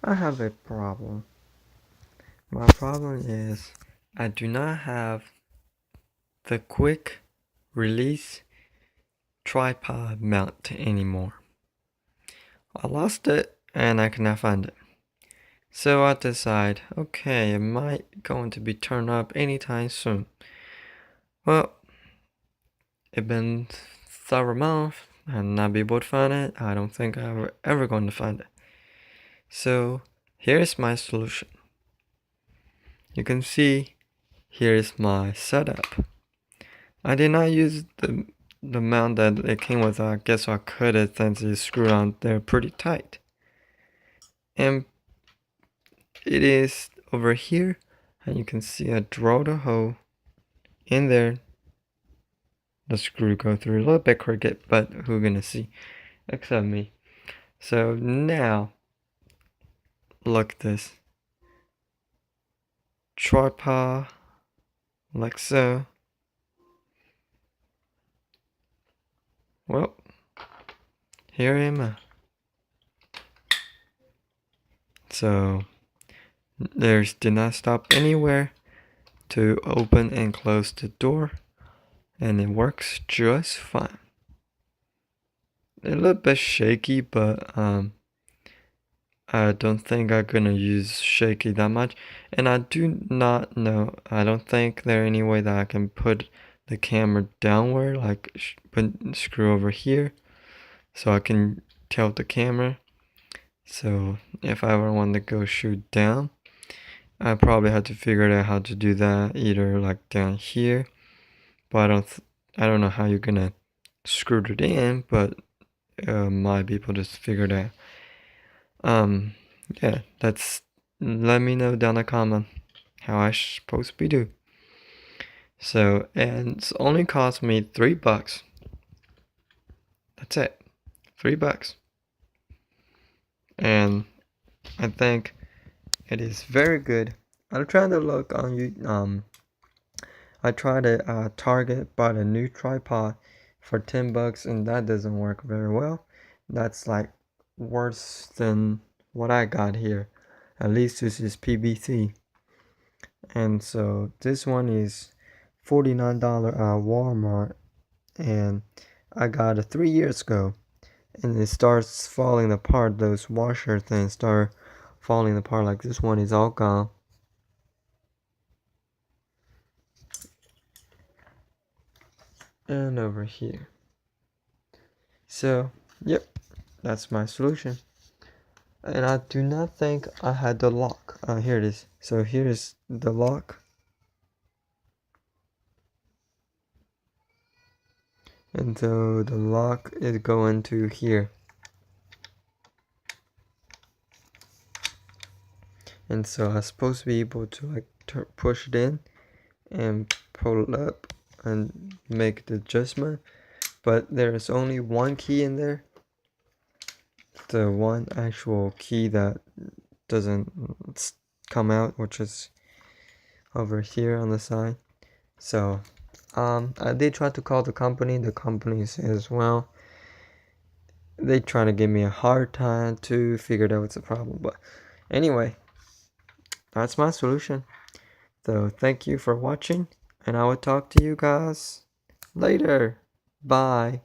I have a problem. My problem is I do not have the quick release tripod mount anymore. I lost it and I cannot find it. So I decide, okay, it might going to be turned up anytime soon. Well, it's been several months and not be able to find it. I don't think I'm ever going to find it. So here's my solution. You can see here's my setup. I did not use the mount that it came with. I guess I cut it since it's screwed on there pretty tight. And it is over here, and you can see I drilled a hole in there. The screw go through a little bit crooked, but who gonna see except me? So now look at this tripod like so. Well, here am I. So there's did not stop anywhere to open and close the door, and it works just fine. A little bit shaky, but I don't think I'm gonna use shaky that much, and I do not know. I don't think there any way that I can put the camera downward, like put screw over here, so I can tilt the camera. So if I ever want to go shoot down, I probably have to figure out how to do that, either like down here, but I don't know how you're gonna screw it in, but might be able to figure it out. Yeah, let me know down the comment how I supposed to be do. So, and it's only cost me $3. That's it, $3. And I think it is very good. I'm trying to look on you. I tried to Target bought a new tripod for $10, and that doesn't work very well. That's like worse than what I got here. At least this is PVC. And so this one is $49 at Walmart, and I got it 3 years ago, and it starts falling apart. Those washer things start falling apart. Like this one is all gone. And over here. So yep, that's my solution. And I do not think I had the lock. Here it is. So here is the lock. And so the lock is going to here. And so I'm supposed to be able to like push it in and pull it up and make the adjustment. But there's only one key in there. The one actual key that doesn't come out, which is over here on the side. So I did try to call the company. The company says, well, they trying to give me a hard time to figure out what's the problem. But anyway, that's my solution. So thank you for watching, and I will talk to you guys later. Bye.